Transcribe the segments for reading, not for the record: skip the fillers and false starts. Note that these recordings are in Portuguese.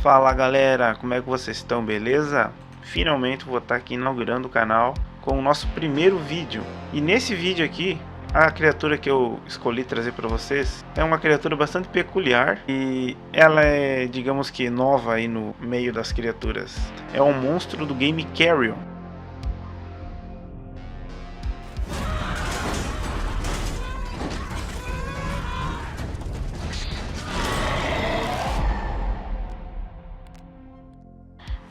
Fala galera, como é que vocês estão, beleza? Finalmente vou estar aqui inaugurando o canal com o nosso primeiro vídeo. E nesse vídeo aqui, a criatura que eu escolhi trazer para vocês é uma criatura bastante peculiar e ela é, digamos que, nova aí no meio das criaturas. É um monstro do game Carrion.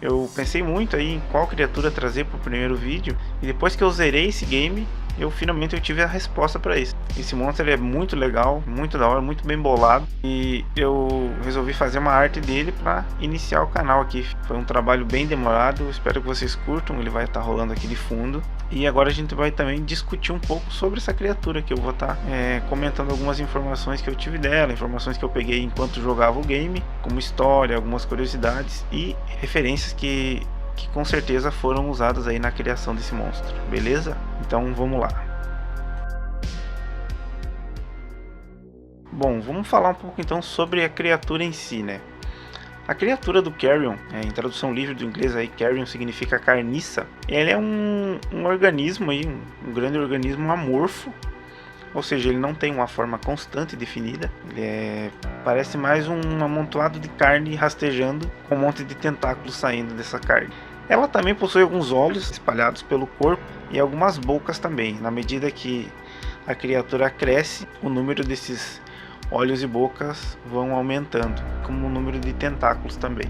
Eu pensei muito aí em qual criatura trazer para o primeiro vídeo, e depois que eu zerei esse game, finalmente eu tive a resposta para isso. Esse monstro ele é muito legal, muito da hora, muito bem bolado, e eu resolvi fazer uma arte dele para iniciar o canal aqui. Foi um trabalho bem demorado, espero que vocês curtam, ele vai estar rolando aqui de fundo. E agora a gente vai também discutir um pouco sobre essa criatura, que eu vou estar comentando algumas informações que eu tive dela, informações que eu peguei enquanto jogava o game, como história, algumas curiosidades e referências que com certeza foram usadas aí na criação desse monstro, beleza? Então vamos lá. Bom, vamos falar um pouco então sobre a criatura em si, né? A criatura do Carrion, em tradução livre do inglês aí, Carrion significa carniça. Ele é um organismo aí, um grande organismo amorfo, ou seja, ele não tem uma forma constante definida. Ele parece mais um amontoado de carne rastejando, com um monte de tentáculos saindo dessa carne. Ela também possui alguns olhos espalhados pelo corpo e algumas bocas também. Na medida que a criatura cresce, o número desses olhos e bocas vão aumentando, como o número de tentáculos também.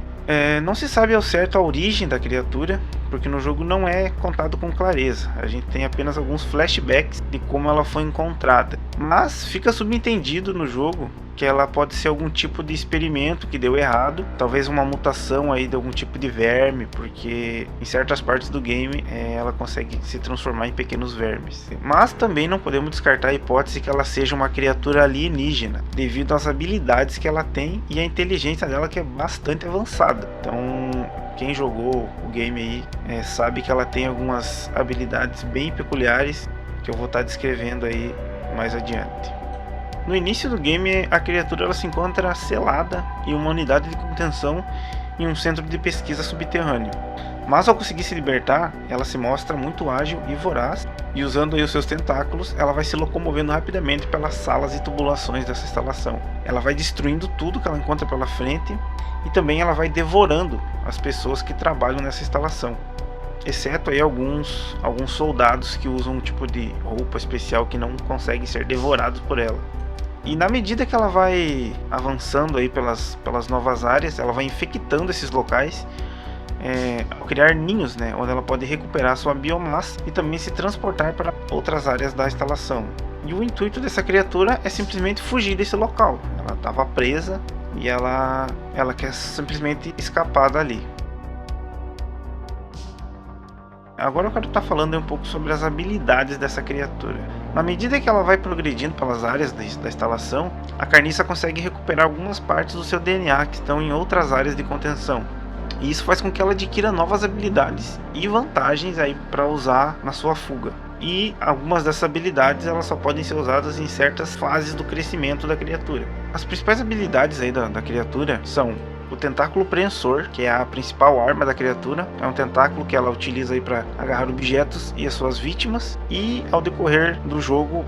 Não se sabe ao certo a origem da criatura, porque no jogo não é contado com clareza. A gente tem apenas alguns flashbacks de como ela foi encontrada, mas fica subentendido no jogo que ela pode ser algum tipo de experimento que deu errado, talvez uma mutação aí de algum tipo de verme, porque em certas partes do game ela consegue se transformar em pequenos vermes. Mas também não podemos descartar a hipótese que ela seja uma criatura alienígena, devido às habilidades que ela tem e a inteligência dela, que é bastante avançada. Então quem jogou o game aí sabe que ela tem algumas habilidades bem peculiares que eu vou estar descrevendo aí mais adiante. No início do game, a criatura ela se encontra selada em uma unidade de contenção em um centro de pesquisa subterrâneo. Mas ao conseguir se libertar, ela se mostra muito ágil e voraz, e usando aí os seus tentáculos, ela vai se locomovendo rapidamente pelas salas e tubulações dessa instalação. Ela vai destruindo tudo que ela encontra pela frente, e também ela vai devorando as pessoas que trabalham nessa instalação, exceto aí alguns soldados que usam um tipo de roupa especial que não conseguem ser devorados por ela. E na medida que ela vai avançando aí pelas novas áreas, ela vai infectando esses locais, ao criar ninhos, né, onde ela pode recuperar sua biomassa e também se transportar para outras áreas da instalação. E o intuito dessa criatura é simplesmente fugir desse local. Ela estava presa e ela quer simplesmente escapar dali. Agora eu quero estar falando um pouco sobre as habilidades dessa criatura. Na medida que ela vai progredindo pelas áreas da instalação, a carniça consegue recuperar algumas partes do seu DNA que estão em outras áreas de contenção. E isso faz com que ela adquira novas habilidades e vantagens aí para usar na sua fuga. E algumas dessas habilidades elas só podem ser usadas em certas fases do crescimento da criatura. As principais habilidades aí da criatura são o tentáculo preensor, que é a principal arma da criatura. É um tentáculo que ela utiliza aí para agarrar objetos e as suas vítimas. E ao decorrer do jogo,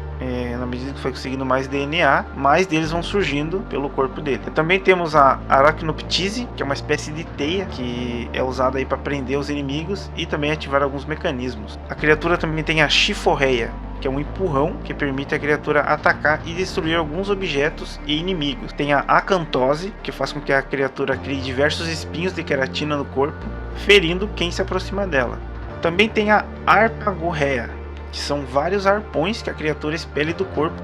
na medida que foi conseguindo mais DNA, mais deles vão surgindo pelo corpo dele. Também temos a Arachnoptise, que é uma espécie de teia que é usada aí para prender os inimigos e também ativar alguns mecanismos. A criatura também tem a Chiforreia, que é um empurrão que permite a criatura atacar e destruir alguns objetos e inimigos. Tem a acantose, que faz com que a criatura crie diversos espinhos de queratina no corpo, ferindo quem se aproxima dela. Também tem a Harpagorrhea, que são vários arpões que a criatura expele do corpo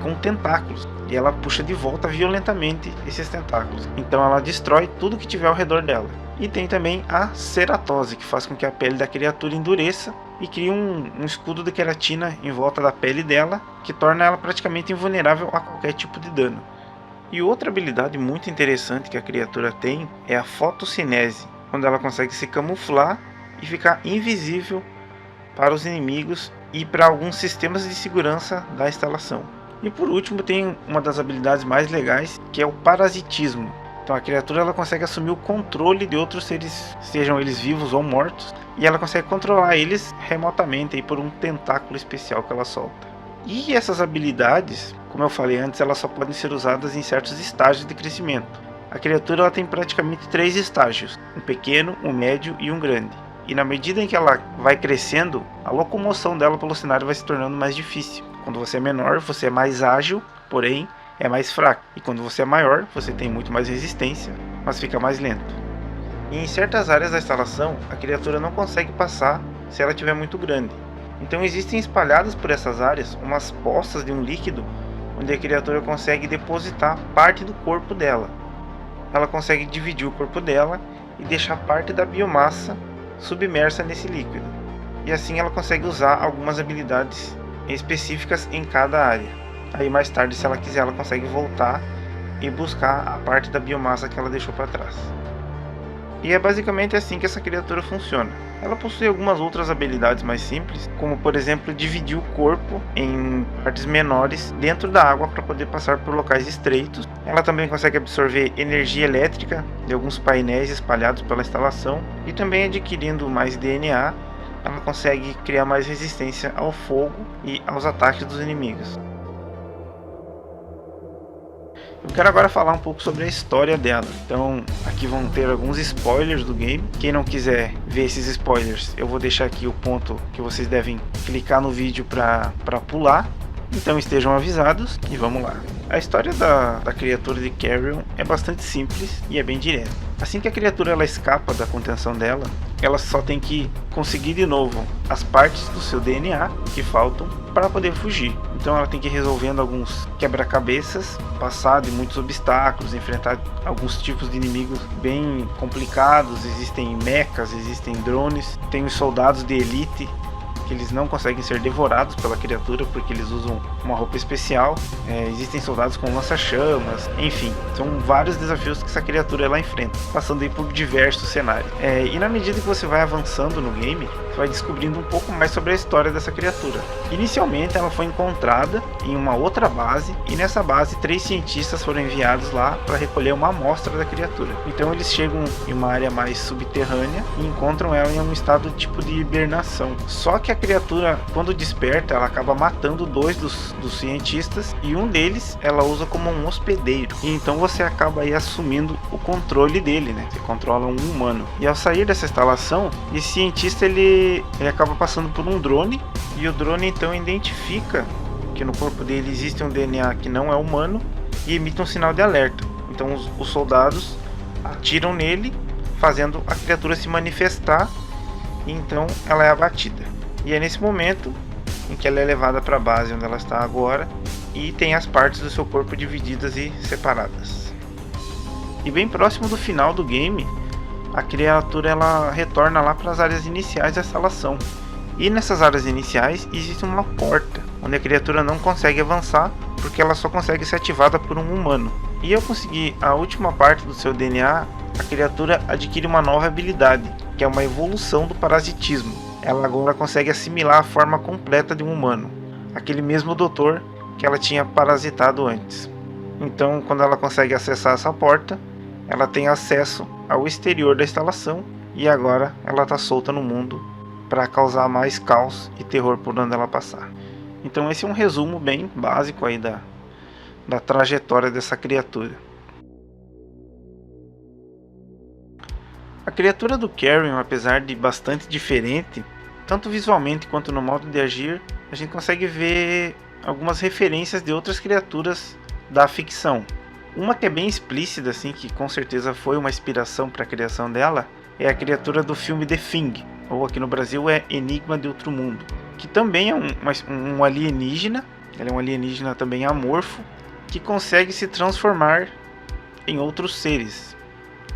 com tentáculos, e ela puxa de volta violentamente esses tentáculos. Então ela destrói tudo que tiver ao redor dela. E tem também a ceratose, que faz com que a pele da criatura endureça e cria um escudo de queratina em volta da pele dela, que torna ela praticamente invulnerável a qualquer tipo de dano. E outra habilidade muito interessante que a criatura tem é a fotossinese, onde ela consegue se camuflar e ficar invisível para os inimigos e para alguns sistemas de segurança da instalação. E por último tem uma das habilidades mais legais, que é o parasitismo. Então a criatura ela consegue assumir o controle de outros seres, sejam eles vivos ou mortos, e ela consegue controlar eles remotamente aí por um tentáculo especial que ela solta. E essas habilidades, como eu falei antes, elas só podem ser usadas em certos estágios de crescimento. A criatura ela tem praticamente 3 estágios, um pequeno, um médio e um grande. E na medida em que ela vai crescendo, a locomoção dela pelo cenário vai se tornando mais difícil. Quando você é menor, você é mais ágil, porém é mais fraco. E quando você é maior, você tem muito mais resistência, mas fica mais lento. E em certas áreas da instalação, a criatura não consegue passar se ela estiver muito grande. Então existem espalhadas por essas áreas umas poças de um líquido onde a criatura consegue depositar parte do corpo dela. Ela consegue dividir o corpo dela e deixar parte da biomassa submersa nesse líquido. E assim ela consegue usar algumas habilidades específicas em cada área. Aí mais tarde, se ela quiser, ela consegue voltar e buscar a parte da biomassa que ela deixou para trás. E é basicamente assim que essa criatura funciona. Ela possui algumas outras habilidades mais simples, como por exemplo dividir o corpo em partes menores dentro da água para poder passar por locais estreitos. Ela também consegue absorver energia elétrica de alguns painéis espalhados pela instalação, e também adquirindo mais DNA, ela consegue criar mais resistência ao fogo e aos ataques dos inimigos. Eu quero agora falar um pouco sobre a história dela. Então aqui vão ter alguns spoilers do game. Quem não quiser ver esses spoilers, eu vou deixar aqui o ponto que vocês devem clicar no vídeo para pular. Então estejam avisados e vamos lá. A história da criatura de Carrion é bastante simples e é bem direta. Assim que a criatura ela escapa da contenção dela, ela só tem que conseguir de novo as partes do seu DNA que faltam para poder fugir. Então ela tem que ir resolvendo alguns quebra-cabeças, passar de muitos obstáculos, enfrentar alguns tipos de inimigos bem complicados. Existem mechas, existem drones, tem os soldados de elite, que eles não conseguem ser devorados pela criatura porque eles usam uma roupa especial. Existem soldados com lança-chamas, enfim, são vários desafios que essa criatura ela enfrenta, passando aí por diversos cenários. E na medida que você vai avançando no game, você vai descobrindo um pouco mais sobre a história dessa criatura. Inicialmente ela foi encontrada em uma outra base, e nessa base 3 cientistas foram enviados lá para recolher uma amostra da criatura. Então eles chegam em uma área mais subterrânea e encontram ela em um estado tipo de hibernação. Só que a criatura, quando desperta, ela acaba matando 2 dos cientistas, e um deles ela usa como um hospedeiro. E então você acaba aí assumindo o controle dele, né? Você controla um humano. E ao sair dessa instalação, esse cientista ele acaba passando por um drone, e o drone então identifica que no corpo dele existe um DNA que não é humano e emite um sinal de alerta. Então os soldados atiram nele, fazendo a criatura se manifestar, e então ela é abatida. E é nesse momento em que ela é levada para a base onde ela está agora, e tem as partes do seu corpo divididas e separadas. E bem próximo do final do game, a criatura ela retorna lá para as áreas iniciais da instalação. E nessas áreas iniciais existe uma porta, onde a criatura não consegue avançar, porque ela só consegue ser ativada por um humano. E ao conseguir a última parte do seu DNA, a criatura adquire uma nova habilidade, que é uma evolução do parasitismo. Ela agora consegue assimilar a forma completa de um humano, aquele mesmo doutor que ela tinha parasitado antes. Então, quando ela consegue acessar essa porta, ela tem acesso ao exterior da instalação, e agora ela está solta no mundo para causar mais caos e terror por onde ela passar. Então esse é um resumo bem básico aí da trajetória dessa criatura. A criatura do Carrion, apesar de bastante diferente, tanto visualmente quanto no modo de agir, a gente consegue ver algumas referências de outras criaturas da ficção. Uma que é bem explícita, assim, que com certeza foi uma inspiração para a criação dela, é a criatura do filme The Thing, ou aqui no Brasil é Enigma de Outro Mundo, que também é um alienígena. Ele é um alienígena também amorfo, que consegue se transformar em outros seres.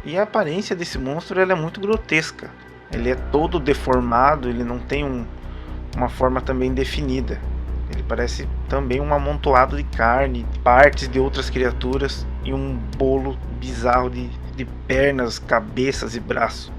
E a aparência desse monstro ela é muito grotesca. Ele é todo deformado, ele não tem uma forma também definida. Ele parece também um amontoado de carne, partes de outras criaturas e um bolo bizarro de pernas, cabeças e braços.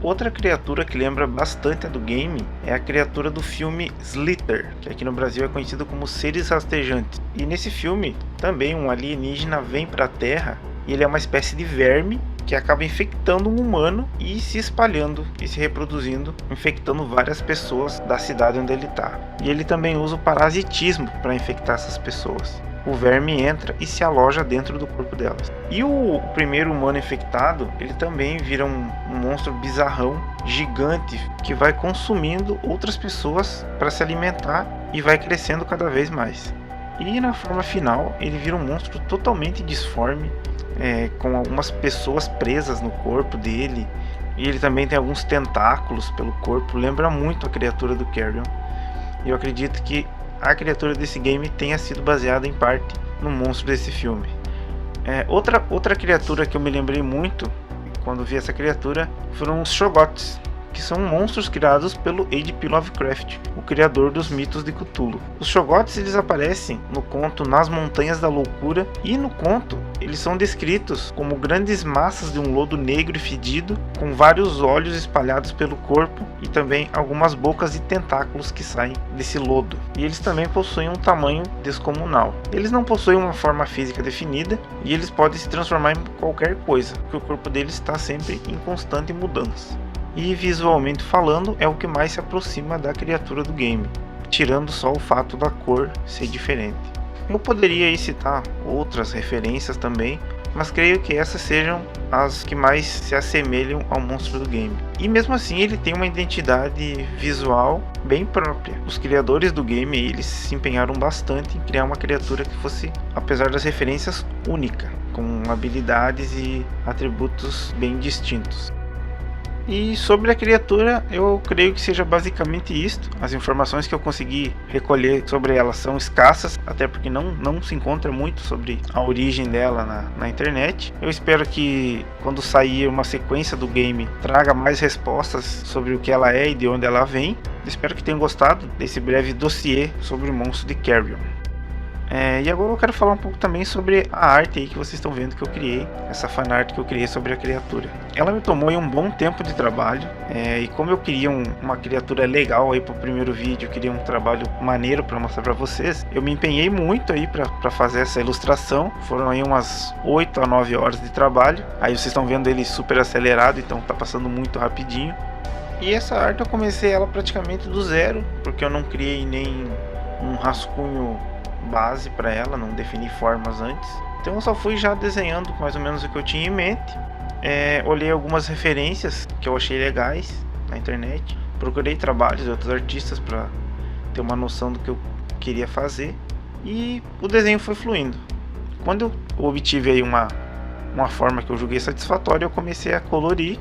Outra criatura que lembra bastante a do game é a criatura do filme Slither, que aqui no Brasil é conhecido como Seres Rastejantes. E nesse filme também um alienígena vem para a Terra e ele é uma espécie de verme que acaba infectando um humano e se espalhando e se reproduzindo, infectando várias pessoas da cidade onde ele está. E ele também usa o parasitismo para infectar essas pessoas. O verme entra e se aloja dentro do corpo delas. E o primeiro humano infectado, ele também vira um monstro bizarrão, gigante, que vai consumindo outras pessoas para se alimentar e vai crescendo cada vez mais. E na forma final, ele vira um monstro totalmente disforme, com algumas pessoas presas no corpo dele. E ele também tem alguns tentáculos pelo corpo, lembra muito a criatura do Carrion. E eu acredito que a criatura desse game tenha sido baseada em parte no monstro desse filme. Outra criatura que eu me lembrei muito quando vi essa criatura foram os Shoggoths, que são monstros criados pelo H.P. Lovecraft, o criador dos mitos de Cthulhu. Os Shoggoths eles aparecem no conto Nas Montanhas da Loucura, e no conto eles são descritos como grandes massas de um lodo negro e fedido, com vários olhos espalhados pelo corpo e também algumas bocas e tentáculos que saem desse lodo. E eles também possuem um tamanho descomunal. Eles não possuem uma forma física definida e eles podem se transformar em qualquer coisa, porque o corpo deles está sempre em constante mudança. E visualmente falando, é o que mais se aproxima da criatura do game, tirando só o fato da cor ser diferente. Eu poderia aí citar outras referências também, mas creio que essas sejam as que mais se assemelham ao monstro do game. E mesmo assim ele tem uma identidade visual bem própria. Os criadores do game eles se empenharam bastante em criar uma criatura que fosse, apesar das referências, única, com habilidades e atributos bem distintos. E sobre a criatura, eu creio que seja basicamente isto. As informações que eu consegui recolher sobre ela são escassas, até porque não se encontra muito sobre a origem dela na internet. Eu espero que quando sair uma sequência do game traga mais respostas sobre o que ela é e de onde ela vem. Espero que tenham gostado desse breve dossiê sobre o monstro de Carrion. E agora eu quero falar um pouco também sobre a arte aí que vocês estão vendo que eu criei, essa fanart que eu criei sobre a criatura. Ela me tomou aí um bom tempo de trabalho, e como eu queria uma criatura legal aí pro primeiro vídeo, eu queria um trabalho maneiro para mostrar para vocês, eu me empenhei muito aí para fazer essa ilustração. Foram aí umas 8 a 9 horas de trabalho, aí vocês estão vendo ele super acelerado, então tá passando muito rapidinho. E essa arte eu comecei ela praticamente do zero, porque eu não criei nem um rascunho base para ela, não defini formas antes, então eu só fui já desenhando mais ou menos o que eu tinha em mente. Olhei algumas referências que eu achei legais na internet, procurei trabalhos de outros artistas para ter uma noção do que eu queria fazer, e o desenho foi fluindo. Quando eu obtive aí uma forma que eu julguei satisfatória, eu comecei a colorir.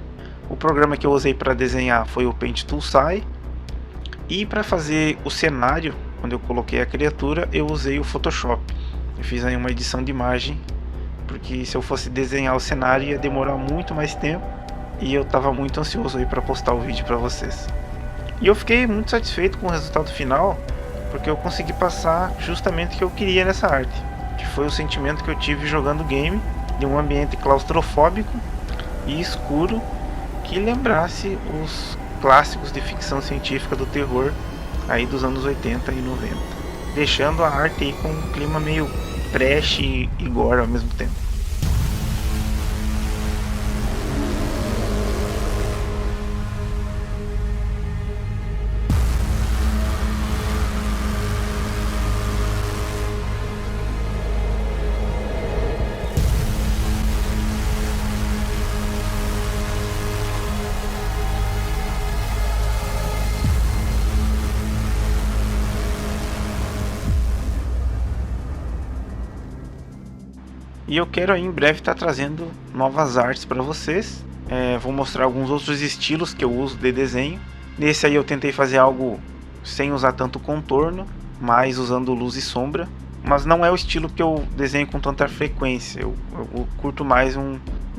O programa que eu usei para desenhar foi o Paint Tool Sai, e para fazer o cenário, quando eu coloquei a criatura, eu usei o Photoshop. Eu fiz aí uma edição de imagem, porque se eu fosse desenhar o cenário ia demorar muito mais tempo, e eu estava muito ansioso aí para postar o vídeo para vocês. E eu fiquei muito satisfeito com o resultado final, porque eu consegui passar justamente o que eu queria nessa arte, que foi o sentimento que eu tive jogando o game, de um ambiente claustrofóbico e escuro, que lembrasse os clássicos de ficção científica do terror aí dos anos 80 e 90, deixando a arte aí com um clima meio trash e gore ao mesmo tempo. E eu quero aí em breve estar trazendo novas artes para vocês. Vou mostrar alguns outros estilos que eu uso de desenho. Nesse aí eu tentei fazer algo sem usar tanto contorno, mas usando luz e sombra. Mas não é o estilo que eu desenho com tanta frequência. Eu curto mais um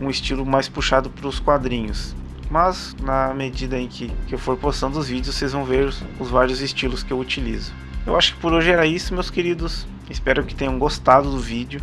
estilo mais puxado para os quadrinhos. Mas na medida em que eu for postando os vídeos, vocês vão ver os vários estilos que eu utilizo. Eu acho que por hoje era isso, meus queridos. Espero que tenham gostado do vídeo.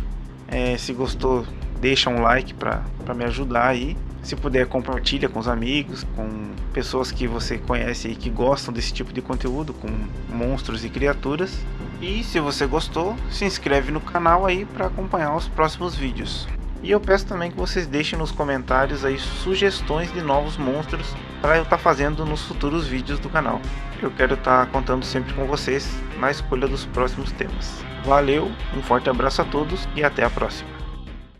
Se gostou, deixa um like para me ajudar aí. Se puder, compartilha com os amigos, com pessoas que você conhece e que gostam desse tipo de conteúdo, com monstros e criaturas. E se você gostou, se inscreve no canal aí para acompanhar os próximos vídeos. E eu peço também que vocês deixem nos comentários aí sugestões de novos monstros para eu estar fazendo nos futuros vídeos do canal. Eu quero estar contando sempre com vocês na escolha dos próximos temas. Valeu, um forte abraço a todos e até a próxima.